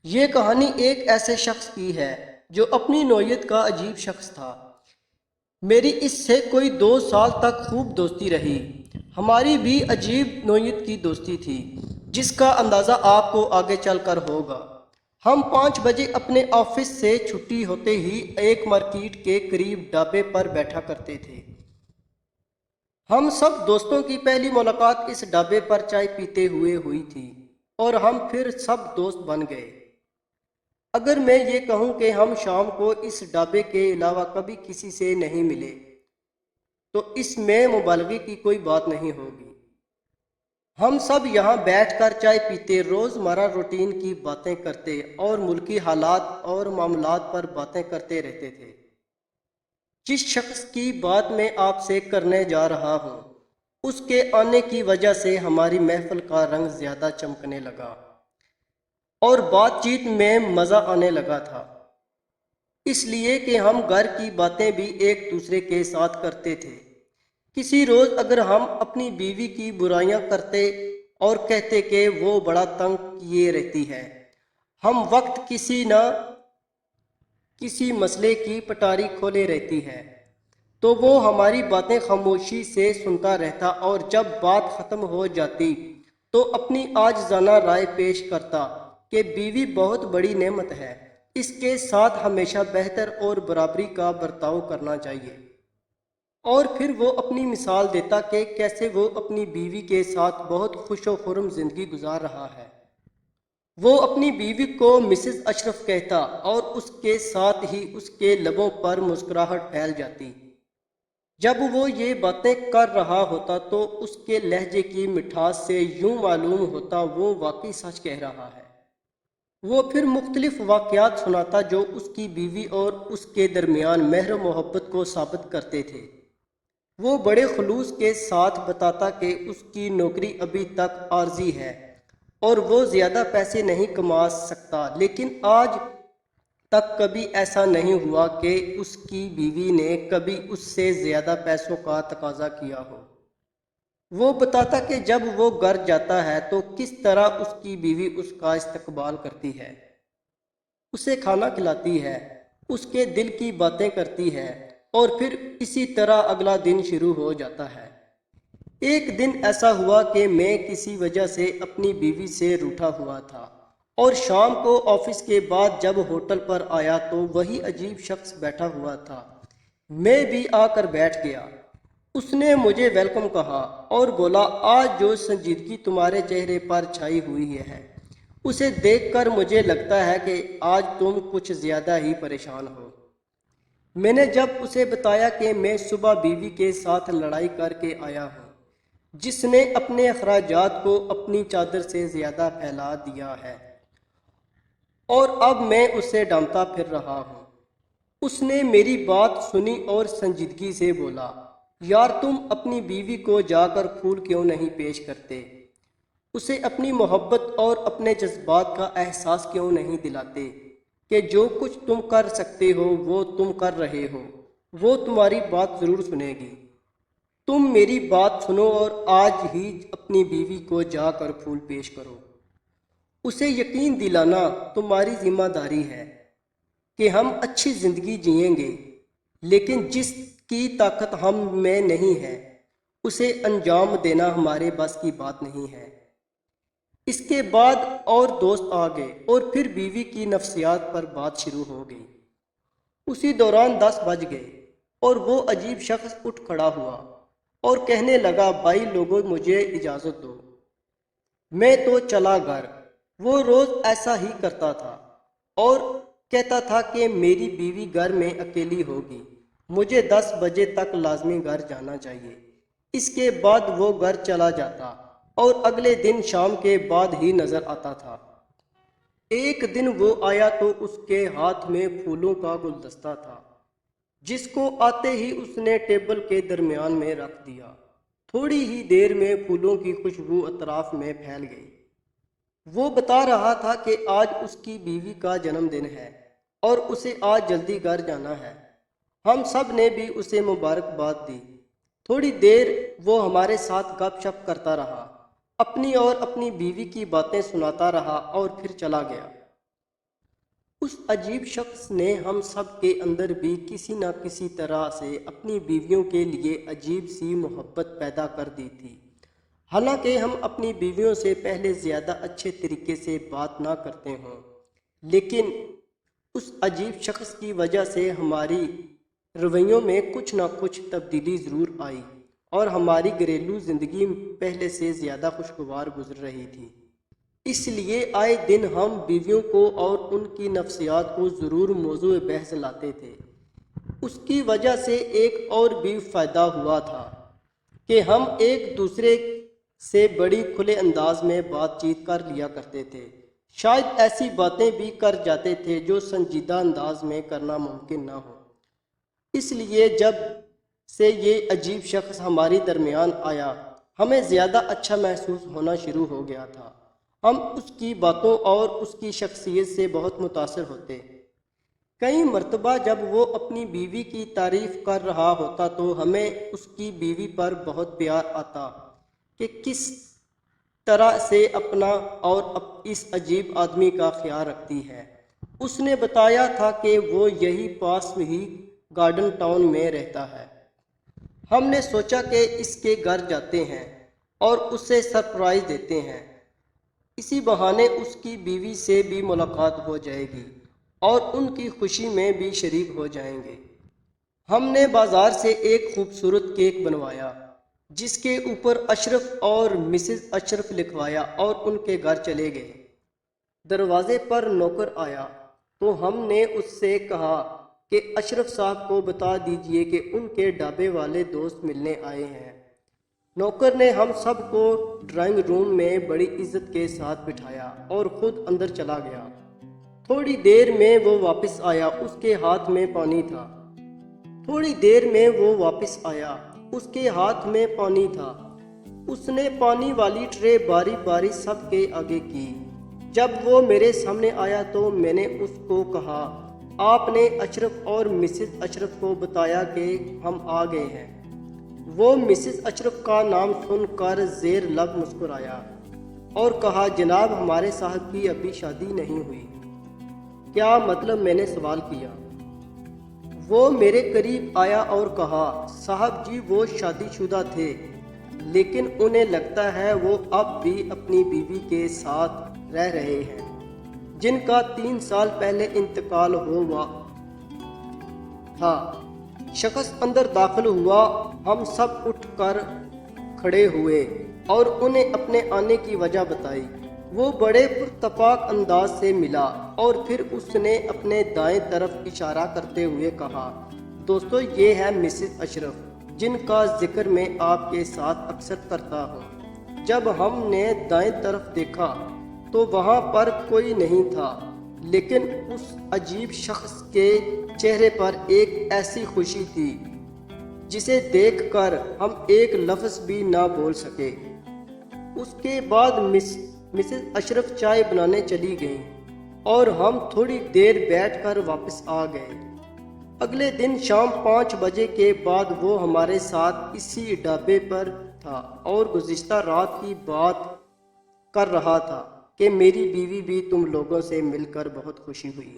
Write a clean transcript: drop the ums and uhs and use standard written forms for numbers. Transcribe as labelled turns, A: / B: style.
A: یہ کہانی ایک ایسے شخص کی ہے جو اپنی نوعیت کا عجیب شخص تھا۔ میری اس سے کوئی 2 سال تک خوب دوستی رہی۔ ہماری بھی عجیب نوعیت کی دوستی تھی جس کا اندازہ آپ کو آگے چل کر ہوگا۔ ہم 5 بجے اپنے آفس سے چھٹی ہوتے ہی ایک مارکیٹ کے قریب ڈھابے پر بیٹھا کرتے تھے۔ ہم سب دوستوں کی پہلی ملاقات اس ڈھابے پر چائے پیتے ہوئے ہوئی تھی اور ہم پھر سب دوست بن گئے۔ اگر میں یہ کہوں کہ ہم شام کو اس ڈھابے کے علاوہ کبھی کسی سے نہیں ملے تو اس میں مبالغے کی کوئی بات نہیں ہوگی۔ ہم سب یہاں بیٹھ کر چائے پیتے، روزمرہ روٹین کی باتیں کرتے اور ملکی حالات اور معاملات پر باتیں کرتے رہتے تھے۔ جس شخص کی بات میں آپ سے کرنے جا رہا ہوں اس کے آنے کی وجہ سے ہماری محفل کا رنگ زیادہ چمکنے لگا اور بات چیت میں مزہ آنے لگا تھا، اس لیے کہ ہم گھر کی باتیں بھی ایک دوسرے کے ساتھ کرتے تھے۔ کسی روز اگر ہم اپنی بیوی کی برائیاں کرتے اور کہتے کہ وہ بڑا تنگ کیے رہتی ہے، ہم وقت کسی نہ کسی مسئلے کی پٹاری کھولے رہتی ہے، تو وہ ہماری باتیں خاموشی سے سنتا رہتا اور جب بات ختم ہو جاتی تو اپنی عاجزانہ رائے پیش کرتا کہ بیوی بہت بڑی نعمت ہے، اس کے ساتھ ہمیشہ بہتر اور برابری کا برتاؤ کرنا چاہیے۔ اور پھر وہ اپنی مثال دیتا کہ کیسے وہ اپنی بیوی کے ساتھ بہت خوش و خرم زندگی گزار رہا ہے۔ وہ اپنی بیوی کو مسز اشرف کہتا اور اس کے ساتھ ہی اس کے لبوں پر مسکراہٹ پھیل جاتی۔ جب وہ یہ باتیں کر رہا ہوتا تو اس کے لہجے کی مٹھاس سے یوں معلوم ہوتا وہ واقعی سچ کہہ رہا ہے۔ وہ پھر مختلف واقعات سناتا جو اس کی بیوی اور اس کے درمیان مہر و محبت کو ثابت کرتے تھے۔ وہ بڑے خلوص کے ساتھ بتاتا کہ اس کی نوکری ابھی تک عارضی ہے اور وہ زیادہ پیسے نہیں کما سکتا، لیکن آج تک کبھی ایسا نہیں ہوا کہ اس کی بیوی نے کبھی اس سے زیادہ پیسوں کا تقاضا کیا ہو۔ وہ بتاتا کہ جب وہ گھر جاتا ہے تو کس طرح اس کی بیوی اس کا استقبال کرتی ہے، اسے کھانا کھلاتی ہے، اس کے دل کی باتیں کرتی ہے اور پھر اسی طرح اگلا دن شروع ہو جاتا ہے۔ ایک دن ایسا ہوا کہ میں کسی وجہ سے اپنی بیوی سے روٹھا ہوا تھا اور شام کو آفس کے بعد جب ہوٹل پر آیا تو وہی عجیب شخص بیٹھا ہوا تھا۔ میں بھی آ کر بیٹھ گیا۔ اس نے مجھے ویلکم کہا اور بولا، آج جو سنجیدگی تمہارے چہرے پر چھائی ہوئی ہے اسے دیکھ کر مجھے لگتا ہے کہ آج تم کچھ زیادہ ہی پریشان ہو۔ میں نے جب اسے بتایا کہ میں صبح بیوی کے ساتھ لڑائی کر کے آیا ہوں جس نے اپنے اخراجات کو اپنی چادر سے زیادہ پھیلا دیا ہے اور اب میں اسے ڈانٹتا پھر رہا ہوں، اس نے میری بات سنی اور سنجیدگی سے بولا، یار تم اپنی بیوی کو جا کر پھول کیوں نہیں پیش کرتے؟ اسے اپنی محبت اور اپنے جذبات کا احساس کیوں نہیں دلاتے کہ جو کچھ تم کر سکتے ہو وہ تم کر رہے ہو، وہ تمہاری بات ضرور سنے گی۔ تم میری بات سنو اور آج ہی اپنی بیوی کو جا کر پھول پیش کرو۔ اسے یقین دلانا تمہاری ذمہ داری ہے کہ ہم اچھی زندگی جئیں گے، لیکن جس کی طاقت ہم میں نہیں ہے اسے انجام دینا ہمارے بس کی بات نہیں ہے۔ اس کے بعد اور دوست آ گئے اور پھر بیوی کی نفسیات پر بات شروع ہو گئی۔ اسی دوران 10 بج گئے اور وہ عجیب شخص اٹھ کھڑا ہوا اور کہنے لگا، بھائی لوگوں مجھے اجازت دو، میں تو چلا گھر۔ وہ روز ایسا ہی کرتا تھا اور کہتا تھا کہ میری بیوی گھر میں اکیلی ہوگی، مجھے 10 بجے تک لازمی گھر جانا چاہیے۔ اس کے بعد وہ گھر چلا جاتا اور اگلے دن شام کے بعد ہی نظر آتا تھا۔ ایک دن وہ آیا تو اس کے ہاتھ میں پھولوں کا گلدستہ تھا جس کو آتے ہی اس نے ٹیبل کے درمیان میں رکھ دیا۔ تھوڑی ہی دیر میں پھولوں کی خوشبو اطراف میں پھیل گئی۔ وہ بتا رہا تھا کہ آج اس کی بیوی کا جنم دن ہے اور اسے آج جلدی گھر جانا ہے۔ ہم سب نے بھی اسے مبارکباد دی۔ تھوڑی دیر وہ ہمارے ساتھ گپ شپ کرتا رہا، اپنی اور اپنی بیوی کی باتیں سناتا رہا اور پھر چلا گیا۔ اس عجیب شخص نے ہم سب کے اندر بھی کسی نہ کسی طرح سے اپنی بیویوں کے لیے عجیب سی محبت پیدا کر دی تھی۔ حالانکہ ہم اپنی بیویوں سے پہلے زیادہ اچھے طریقے سے بات نہ کرتے ہوں، لیکن اس عجیب شخص کی وجہ سے ہماری رویوں میں کچھ نہ کچھ تبدیلی ضرور آئی اور ہماری گھریلو زندگی پہلے سے زیادہ خوشگوار گزر رہی تھی۔ اس لیے آئے دن ہم بیویوں کو اور ان کی نفسیات کو ضرور موضوع بحث لاتے تھے۔ اس کی وجہ سے ایک اور بھی فائدہ ہوا تھا کہ ہم ایک دوسرے سے بڑی کھلے انداز میں بات چیت کر لیا کرتے تھے۔ شاید ایسی باتیں بھی کر جاتے تھے جو سنجیدہ انداز میں کرنا ممکن نہ ہو۔ اس لیے جب سے یہ عجیب شخص ہمارے درمیان آیا، ہمیں زیادہ اچھا محسوس ہونا شروع ہو گیا تھا۔ ہم اس کی باتوں اور اس کی شخصیت سے بہت متاثر ہوتے۔ کئی مرتبہ جب وہ اپنی بیوی کی تعریف کر رہا ہوتا تو ہمیں اس کی بیوی پر بہت پیار آتا کہ کس طرح سے اپنا اور اس عجیب آدمی کا خیال رکھتی ہے۔ اس نے بتایا تھا کہ وہ یہی پاس ہی گارڈن ٹاؤن میں رہتا ہے۔ ہم نے سوچا کہ اس کے گھر جاتے ہیں اور اسے سرپرائز دیتے ہیں۔ اسی بہانے اس کی بیوی سے بھی ملاقات ہو جائے گی اور ان کی خوشی میں بھی شریک ہو جائیں گے۔ ہم نے بازار سے ایک خوبصورت کیک بنوایا جس کے اوپر اشرف اور مسز اشرف لکھوایا اور ان کے گھر چلے گئے۔ دروازے پر نوکر آیا تو ہم نے اس سے کہا کہ اشرف صاحب کو بتا دیجئے کہ ان کے ڈھابے والے دوست ملنے آئے ہیں۔ نوکر نے ہم سب کو ڈرائنگ روم میں بڑی عزت کے ساتھ بٹھایا اور خود اندر چلا گیا۔ تھوڑی دیر میں وہ واپس آیا، اس کے ہاتھ میں پانی تھا۔ اس نے پانی والی ٹرے باری باری سب کے آگے کی۔ جب وہ میرے سامنے آیا تو میں نے اس کو کہا، آپ نے اشرف اور مسز اشرف کو بتایا کہ ہم آ گئے ہیں؟ وہ مسز اشرف کا نام سن کر زیر لب مسکرایا اور کہا، جناب ہمارے صاحب کی ابھی شادی نہیں ہوئی۔ کیا مطلب؟ میں نے سوال کیا۔ وہ میرے قریب آیا اور کہا، صاحب جی وہ شادی شدہ تھے لیکن انہیں لگتا ہے وہ اب بھی اپنی بیوی کے ساتھ رہ رہے ہیں جن کا 3 سال پہلے انتقال ہوا تھا۔ شخص اندر داخل ہوا، ہم سب اٹھ کر کھڑے ہوئے اور انہیں اپنے آنے کی وجہ بتائی۔ وہ بڑے پرتپاک انداز سے ملا اور پھر اس نے اپنے دائیں طرف اشارہ کرتے ہوئے کہا، دوستو یہ ہے مسز اشرف جن کا ذکر میں آپ کے ساتھ اکثر کرتا ہوں۔ جب ہم نے دائیں طرف دیکھا تو وہاں پر کوئی نہیں تھا، لیکن اس عجیب شخص کے چہرے پر ایک ایسی خوشی تھی جسے دیکھ کر ہم ایک لفظ بھی نہ بول سکے۔ اس کے بعد مسز اشرف چائے بنانے چلی گئیں اور ہم تھوڑی دیر بیٹھ کر واپس آ گئے۔ اگلے دن شام 5 بجے کے بعد وہ ہمارے ساتھ اسی ڈھابے پر تھا اور گزشتہ رات کی بات کر رہا تھا کہ میری بیوی بھی تم لوگوں سے مل کر بہت خوشی ہوئی۔